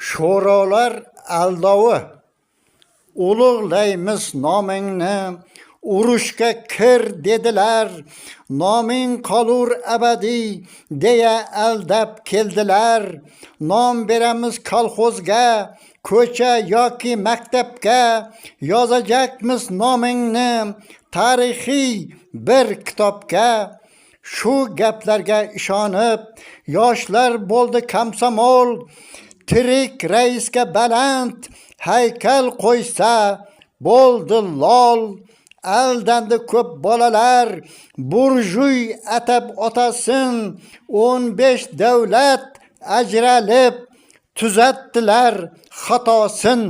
sho'rolar aldovi. Ulug'laymiz nomingni, urushga kir dedilar, noming qolur abadiy deya aldab keldilar. Nom beramiz kolxozga, ko'cha yoki maktabga, yozajakmiz nomingni tarixiy bir kitobga. Shu gaplarga ishonib, yoshlar bo'ldi komsomol, tirik raisga baland haykal qo'ysa bo'ldi lol. Aldandi ko'p bolalar, burjuy atab otasin, 15 davlat ajralib tuzatdilar xatosin.